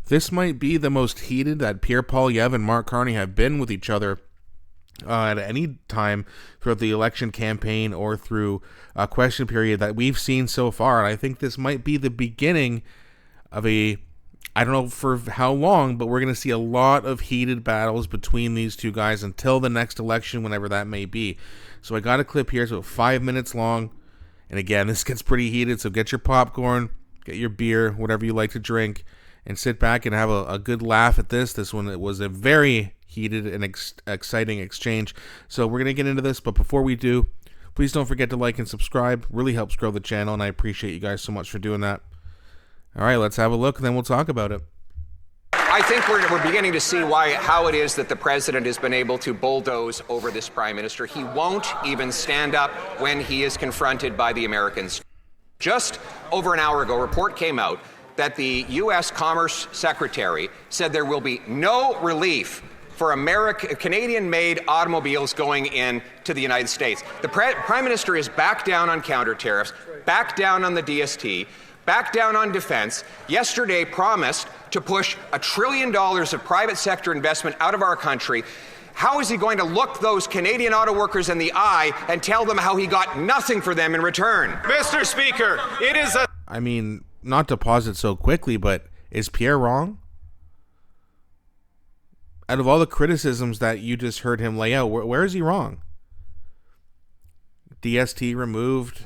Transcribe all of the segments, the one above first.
This might be the most heated that Pierre Poilievre and Mark Carney have been with each other at any time throughout the election campaign or through a question period that we've seen so far. And I think this might be the beginning of I don't know for how long, but we're going to see a lot of heated battles between these two guys until the next election, whenever that may be. So I got a clip here. It's about 5 minutes long. And again, this gets pretty heated. So get your popcorn, get your beer, whatever you like to drink, and sit back and have a good laugh at this. This one, it was a very heated and exciting exchange. So we're going to get into this, but before we do, please don't forget to like and subscribe. Really helps grow the channel, and I appreciate you guys so much for doing that. All right, let's have a look, and then we'll talk about it. I think we're beginning to see how it is that the president has been able to bulldoze over this prime minister. He won't even stand up when he is confronted by the Americans. Just over an hour ago, a report came out that the U.S. Commerce Secretary said there will be no relief for Canadian-made automobiles going into the United States. The Prime Minister is back down on counter tariffs, back down on the DST, back down on defense. Yesterday promised to push $1 trillion of private sector investment out of our country. How is he going to look those Canadian auto workers in the eye and tell them how he got nothing for them in return? Mr. Speaker, it is I mean, not to pause it so quickly, but is Pierre wrong? Out of all the criticisms that you just heard him lay out, where is he wrong? DST removed,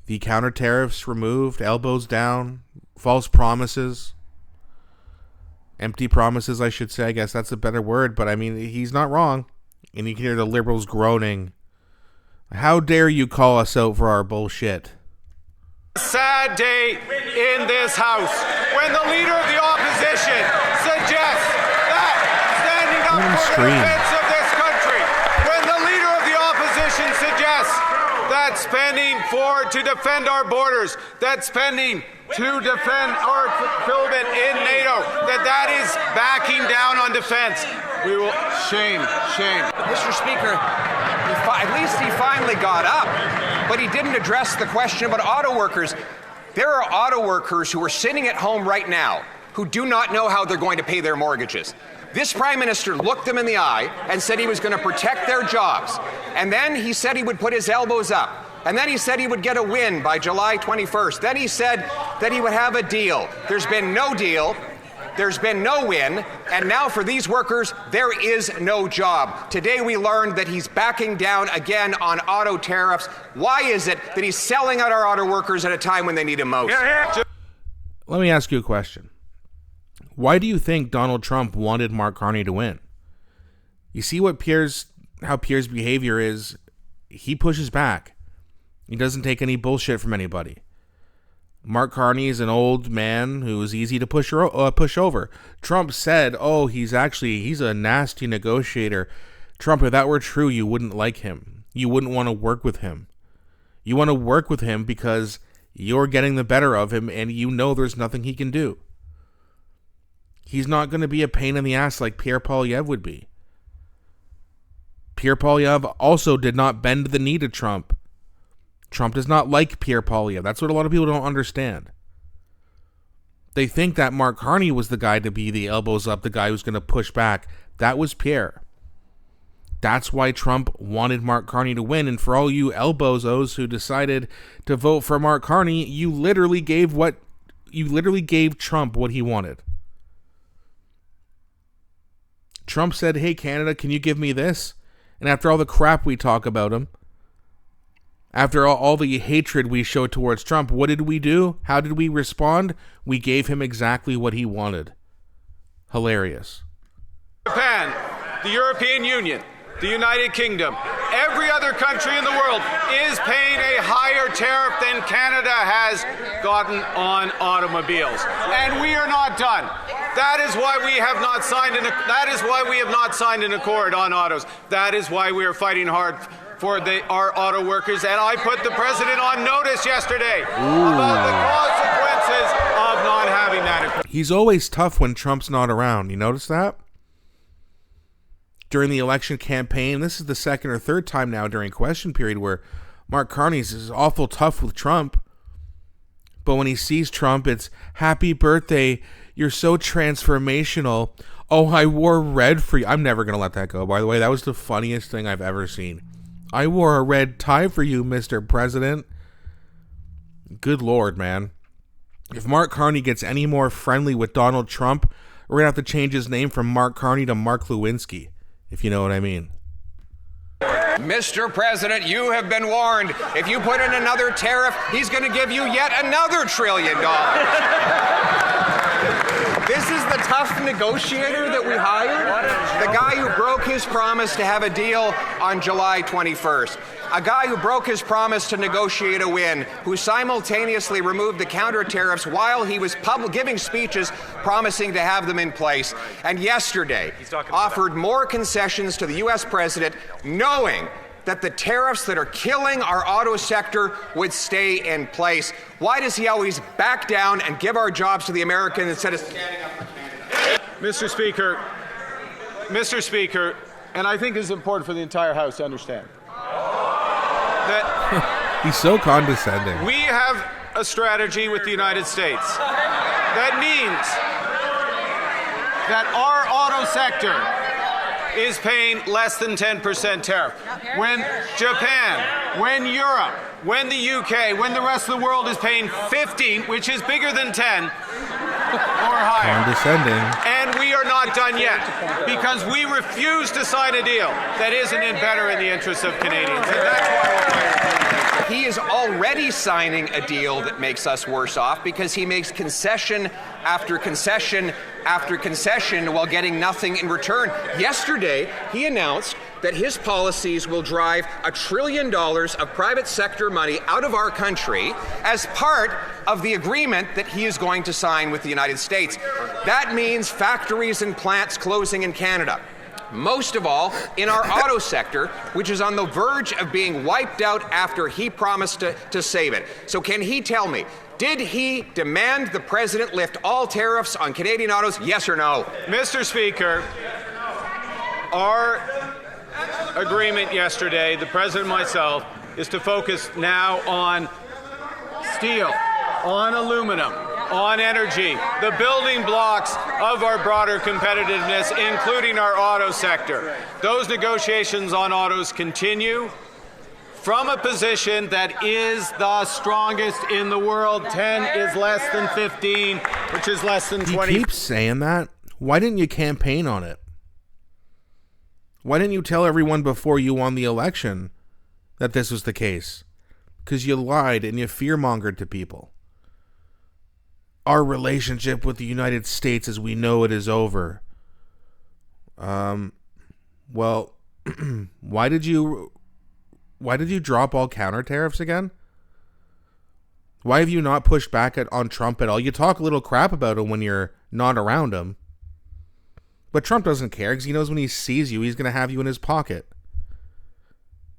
the counter tariffs removed, elbows down, false promises, empty promises, I should say. I guess that's a better word, but I mean, he's not wrong. And you can hear the liberals groaning. How dare you call us out for our bullshit? sad day in this House when the Leader of the Opposition suggests that standing up for the defense of this country, when the Leader of the Opposition suggests that spending to defend our borders, that spending to defend our fulfillment in NATO, that is backing down on defense. We will shame. Mr. Speaker, at least he finally got up, but he didn't address the question about auto workers. There are auto workers who are sitting at home right now who do not know how they're going to pay their mortgages. This Prime Minister looked them in the eye and said he was going to protect their jobs. And then he said he would put his elbows up. And then he said he would get a win by July 21st. Then he said that he would have a deal. There's been no deal. There's been no win. And now for these workers, there is no job. Today we learned that he's backing down again on auto tariffs. Why is it that he's selling out our auto workers at a time when they need him most? Let me ask you a question. Why do you think Donald Trump wanted Mark Carney to win? You see how Pierre's behavior is. He pushes back. He doesn't take any bullshit from anybody. Mark Carney is an old man who is easy to push over. Trump said, he's a nasty negotiator. Trump, if that were true, you wouldn't like him. You wouldn't want to work with him. You want to work with him because you're getting the better of him and you know there's nothing he can do. He's not going to be a pain in the ass like Pierre Poilievre would be. Pierre Poilievre also did not bend the knee to Trump. Trump does not like Pierre Poilievre. That's what a lot of people don't understand. They think that Mark Carney was the guy to be the elbows up, the guy who's going to push back. That was Pierre. That's why Trump wanted Mark Carney to win. And for all you elbozos who decided to vote for Mark Carney, you literally gave Trump what he wanted. Trump said, "Hey, Canada, can you give me this?" And after all the crap we talk about him, after all the hatred we showed towards Trump, what did we do? How did we respond? We gave him exactly what he wanted. Hilarious. Japan, the European Union, the United Kingdom, every other country in the world is paying a higher tariff than Canada has gotten on automobiles. And we are not done. That is why we have not signed an accord on autos. That is why we are fighting hard for our auto workers, and I put the president on notice yesterday about the consequences of not having that. He's always tough when Trump's not around. You notice that? During the election campaign, this is the second or third time now during question period where Mark Carney is awful tough with Trump. But when he sees Trump, it's happy birthday. You're so transformational. Oh, I wore red for you. I'm never going to let that go, by the way. That was the funniest thing I've ever seen. I wore a red tie for you, Mr. President. Good Lord, man. If Mark Carney gets any more friendly with Donald Trump, we're going to have to change his name from Mark Carney to Mark Lewinsky, if you know what I mean. Mr. President, you have been warned. If you put in another tariff, he's going to give you yet another $1 trillion. This is the tough negotiator that we hired? The guy who broke his promise to have a deal on July 21st. A guy who broke his promise to negotiate a win, who simultaneously removed the counter tariffs while he was giving speeches promising to have them in place, and yesterday offered more concessions to the U.S. president, knowing that the tariffs that are killing our auto sector would stay in place. Why does he always back down and give our jobs to the Americans instead of standing up for Canada? Mr. Speaker, and I think it's important for the entire House to understand that he's so condescending. we have a strategy with the United States. That means that our auto sector is paying less than 10% tariff. When Japan, when Europe, when the UK, when the rest of the world is paying 15, which is bigger than 10 or higher. Condescending. And we are not done yet because we refuse to sign a deal that isn't better in the interests of Canadians. And that's why he is already signing a deal that makes us worse off because he makes concession after concession after concession while getting nothing in return. Yesterday, he announced that his policies will drive $1 trillion of private sector money out of our country as part of the agreement that he is going to sign with the United States. That means factories and plants closing in Canada. Most of all, in our auto sector, which is on the verge of being wiped out after he promised to save it. So can he tell me, did he demand the president lift all tariffs on Canadian autos, yes or no? Mr. Speaker, our agreement yesterday, the president and myself, is to focus now on steel, on aluminum, on energy, the building blocks of our broader competitiveness, including our auto sector. Those negotiations on autos continue from a position that is the strongest in the world. 10 is less than 15, which is less than 20. You keep saying that. Why didn't you campaign on it? Why didn't you tell everyone before you won the election that this was the case? Because you lied and you fear-mongered to people. Our relationship with the United States as we know it is over. Well, why did you drop all counter tariffs again? Why have you not pushed back on Trump at all? You talk a little crap about him when you're not around him. But Trump doesn't care because he knows when he sees you, he's going to have you in his pocket.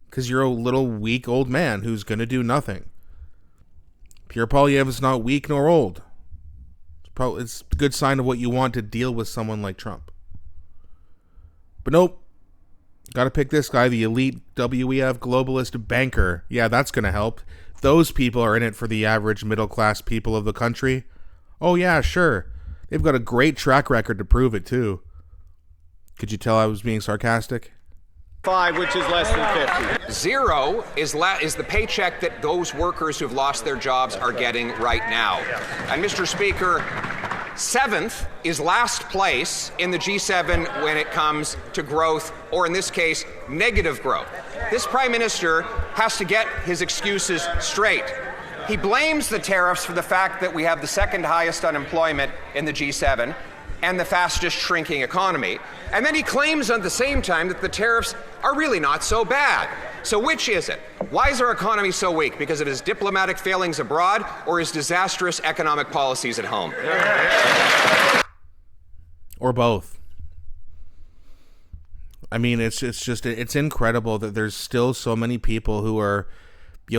Because you're a little weak old man who's going to do nothing. Pierre Poilievre is not weak nor old. It's a good sign of what you want to deal with someone like Trump. But nope. Got to pick this guy, the elite WEF globalist banker. Yeah, that's going to help. Those people are in it for the average middle-class people of the country. Oh, yeah, sure. They've got a great track record to prove it, too. Could you tell I was being sarcastic? 5, which is less than 50. 0 is the paycheck that those workers who've lost their jobs are getting right now. And Mr. Speaker, 7th is last place in the G7 when it comes to growth, or in this case, negative growth. This Prime Minister has to get his excuses straight. He blames the tariffs for the fact that we have the second highest unemployment in the G7 and the fastest shrinking economy. And then he claims at the same time that the tariffs are really not so bad. So which is it? Why is our economy so weak? Because of his diplomatic failings abroad or his disastrous economic policies at home? Or both. I mean, it's incredible that there's still so many people who are,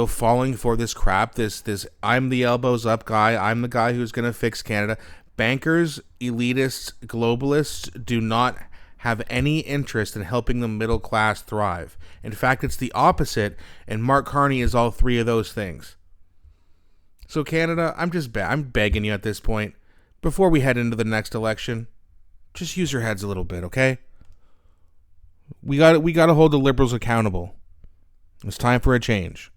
falling for this crap, this I'm the elbows up guy, I'm the guy who's going to fix Canada. Bankers, elitists, globalists do not have any interest in helping the middle class thrive. In fact, it's the opposite, and Mark Carney is all three of those things. So Canada, I'm begging you at this point, before we head into the next election, just use your heads a little bit, okay? We got to hold the Liberals accountable. It's time for a change.